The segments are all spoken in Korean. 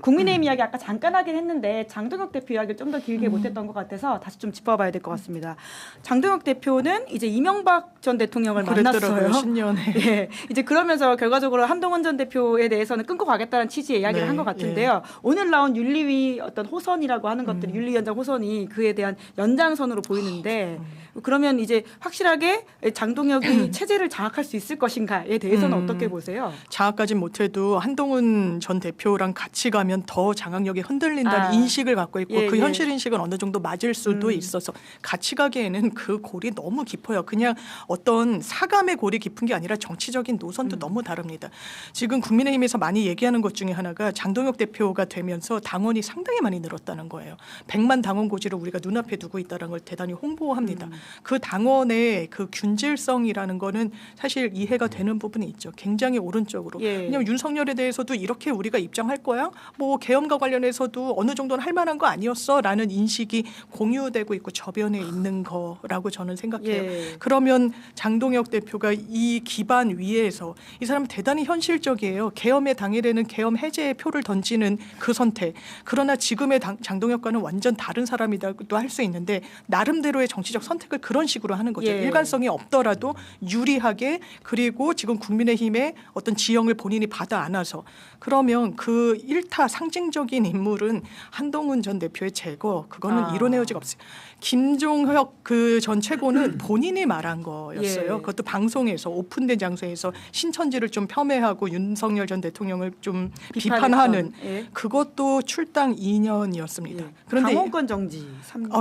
국민의힘 이야기 아까 잠깐 하긴 했는데 장동혁 대표 이야기를 좀 더 길게 못했던 것 같아서 다시 좀 짚어봐야 될 것 같습니다. 장동혁 대표는 이제 이명박 전 대통령을 만났어요. 신년에. 예, 이제 그러면서 결과적으로 한동훈 전 대표에 대해서는 끊고 가겠다는 취지의 이야기를 한 것 같은데요. 오늘 나온 윤리위 어떤 호선이라고 하는 것들이 윤리위원장 호선이 그에 대한 연장선으로 보이는데 그러면 이제 확실하게 장동혁이 체제를 장악할 수 있을 것인가에 대해서는 어떻게 보세요? 장악까지는 못해도 한동훈 전 대표랑 같이 가면 더 장악력이 흔들린다는 인식을 갖고 있고 그 현실 인식은 어느 정도 맞을 수도 있어서 같이 가기에는 그 골이 너무 깊어요. 그냥 어떤 사감의 골이 깊은 게 아니라 정치적인 노선도 너무 다릅니다. 지금 국민의힘에서 많이 얘기하는 것 중에 하나가 장동혁 대표가 되면서 당원이 상당히 많이 늘었다는 거예요. 100만 당원 고지를 우리가 눈앞에 두고 있다는 걸 대단히 홍보합니다. 그 당원의 그 균질성이라는 거는 사실 이해가 되는 부분이 있죠. 굉장히 오른쪽으로. 왜냐하면 윤석열에 대해서도 이렇게 우리가 입장할 거야? 뭐 계엄과 관련해서도 어느 정도는 할 만한 거 아니었어? 라는 인식이 공유되고 있고 저변에 있는 거라고 저는 생각해요. 그러면 장동혁 대표가 이 기반 위에서 이 사람은 대단히 현실적이에요. 계엄의 당일에는 계엄 해제의 표를 던지는 그 선택. 그러나 지금의 장동혁과는 완전 다른 사람이라고도 할 수 있는데 나름대로의 정치적 선택을 그런 식으로 하는 거죠. 일관성이 없더라도 유리하게 그리고 지금 국민의힘의 어떤 지형을 본인이 받아 안아서 그러면 그 일타 상징적인 인물은 한동훈 전 대표의 제거 그거는 이론의 여지가 없어요. 김종혁 그 전 최고는 본인이 말한 거였어요. 그것도 방송에서 오픈된 장소에서 신천지를 좀 폄훼하고 윤석열 전 대통령을 좀 비판하는 그것도 출당 2년이었습니다. 그런데 당원권 정지.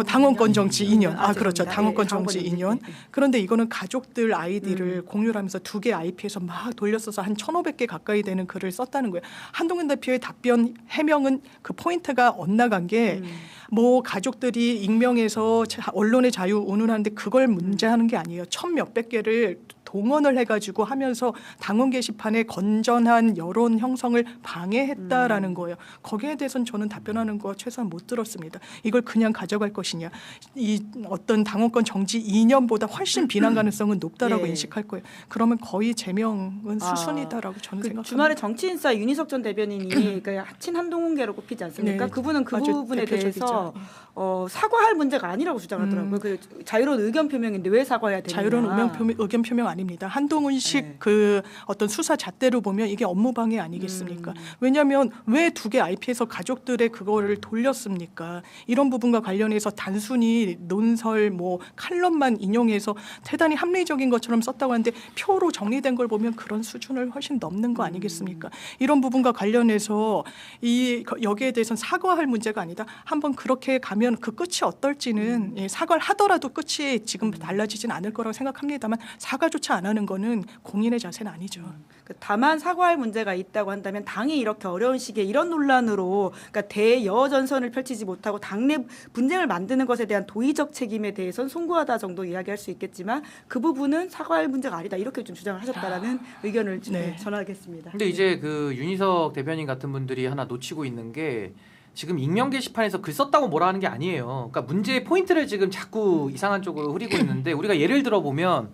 당원권 정지 2년. 그렇죠. 죄송합니다. 당원권 정지 2년. 그런데 이거는 가족들 아이디를 공유를 하면서 두 개 IP에서 막 돌려써서 한 1,500개 가까이 되는 글을 썼다는 거예요. 한동훈 대표의 답변 해명은 그 포인트가 엇나간 게 뭐 가족들이 익명해서 언론의 자유 운운하는데 그걸 문제하는 게 아니에요. 1,000몇백 개를 동원을 해가지고 하면서 당원 게시판에 건전한 여론 형성을 방해했다라는 거예요. 거기에 대해서는 저는 답변하는 거 최소한 못 들었습니다. 이걸 그냥 가져갈 것이냐. 이 어떤 당원권 정지 2년보다 훨씬 비난 가능성은 높다라고 인식할 거예요. 그러면 거의 제명은 수순이다라고 저는 생각합니다. 주말에 정치인사 윤희석 전 대변인이 그 하친 한동훈계로 꼽히지 않습니까? 그분은 그 부분에 대해서 사과할 문제가 아니라고 주장하더라고요. 그 자유로운 의견 표명인데 왜 사과해야 되느냐. 자유로운 의견 표명 아닙니다. 한동훈식 그 어떤 수사 잣대로 보면 이게 업무 방해 아니겠습니까? 왜냐하면 왜 두 개 IP에서 가족들의 그거를 돌렸습니까? 이런 부분과 관련해서 단순히 논설 뭐 칼럼만 인용해서 대단히 합리적인 것처럼 썼다고 하는데 표로 정리된 걸 보면 그런 수준을 훨씬 넘는 거 아니겠습니까? 이런 부분과 관련해서 여기에 대해서는 사과할 문제가 아니다. 한번 그렇게 가면 그 끝이 어떨지는 사과를 하더라도 끝이 지금 달라지진 않을 거라고 생각합니다만 사과조차 안 하는 거는 공인의 자세는 아니죠. 다만 사과할 문제가 있다고 한다면 당이 이렇게 어려운 시기에 이런 논란으로 그러니까 대여전선을 펼치지 못하고 당내 분쟁을 만드는 것에 대한 도의적 책임에 대해서는 송구하다 정도 이야기할 수 있겠지만 그 부분은 사과할 문제가 아니다 이렇게 좀 주장을 하셨다라는 의견을 전하겠습니다. 근데 이제 그 윤희석 대변인 같은 분들이 하나 놓치고 있는 게 지금 익명 게시판에서 글 썼다고 뭐라 하는 게 아니에요. 그러니까 문제의 포인트를 지금 자꾸 이상한 쪽으로 흐리고 있는데 우리가 예를 들어보면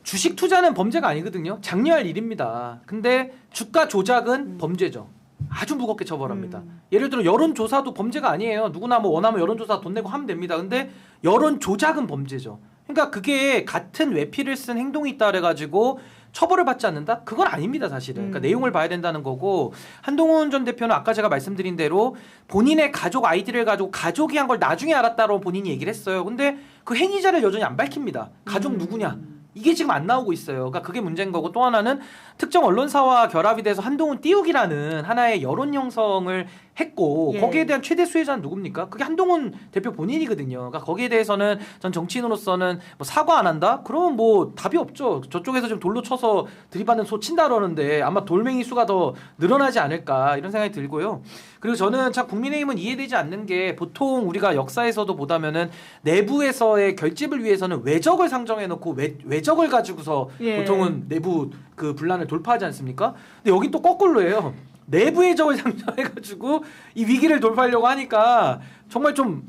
주식 투자는 범죄가 아니거든요. 장려할 일입니다. 근데 주가 조작은 범죄죠. 아주 무겁게 처벌합니다. 예를 들어 여론조사도 범죄가 아니에요. 누구나 뭐 원하면 여론조사 돈 내고 하면 됩니다. 근데 여론 조작은 범죄죠. 그러니까 그게 같은 외피를 쓴 행동이 있다 그래가지고 처벌을 받지 않는다? 그건 아닙니다, 사실은. 그러니까 내용을 봐야 된다는 거고 한동훈 전 대표는 아까 제가 말씀드린 대로 본인의 가족 아이디를 가지고 가족이 한 걸 나중에 알았다고 본인이 얘기를 했어요. 근데 그 행위자를 여전히 안 밝힙니다. 가족 누구냐? 이게 지금 안 나오고 있어요. 그러니까 그게 문제인 거고 또 하나는 특정 언론사와 결합이 돼서 한동훈 띄우기라는 하나의 여론 형성을 했고 거기에 대한 최대 수혜자는 누굽니까? 그게 한동훈 대표 본인이거든요. 그러니까 거기에 대해서는 전 정치인으로서는 뭐 사과 안 한다? 그러면 뭐 답이 없죠. 저쪽에서 좀 돌로 쳐서 들이받는 소 친다 그러는데 아마 돌멩이 수가 더 늘어나지 않을까 이런 생각이 들고요. 그리고 저는 참 국민의힘은 이해되지 않는 게 보통 우리가 역사에서도 보다면은 내부에서의 결집을 위해서는 외적을 상정해놓고 외적을 가지고서 보통은 내부 그 분란을 돌파하지 않습니까? 근데 여긴 또 거꾸로예요. 내부의 적을 상정해가지고 이 위기를 돌파하려고 하니까 정말 좀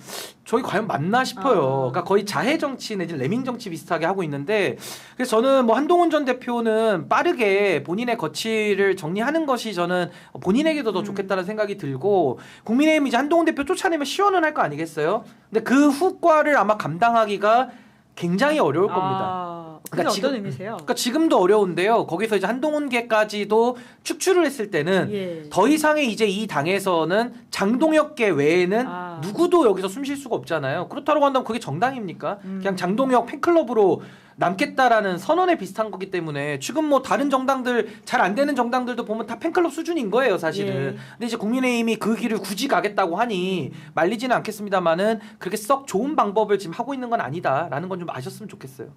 저희 과연 맞나 싶어요. 그러니까 거의 자해 정치 내지 레밍 정치 비슷하게 하고 있는데 그래서 저는 뭐 한동훈 전 대표는 빠르게 본인의 거취를 정리하는 것이 저는 본인에게도 더 좋겠다는 생각이 들고 국민의힘 이제 한동훈 대표 쫓아내면 시원은 할 거 아니겠어요? 근데 그 후과를 아마 감당하기가 굉장히 어려울 겁니다. 그게 그러니까 어떤 지금- 의미세요? 그러니까 지금도 어려운데요. 거기서 이제 한동훈계까지도 축출을 했을 때는 예. 더 이상의 이제 이 당에서는 장동혁계 외에는 아. 누구도 여기서 숨 쉴 수가 없잖아요. 그렇다고 한다면 그게 정당입니까? 그냥 장동혁 팬클럽으로 남겠다라는 선언에 비슷한 거기 때문에 지금 뭐 다른 정당들 잘 안 되는 정당들도 보면 다 팬클럽 수준인 거예요, 사실은. 예. 근데 이제 국민의힘이 그 길을 굳이 가겠다고 하니 말리지는 않겠습니다만은 그렇게 썩 좋은 방법을 지금 하고 있는 건 아니다라는 건 좀 아셨으면 좋겠어요.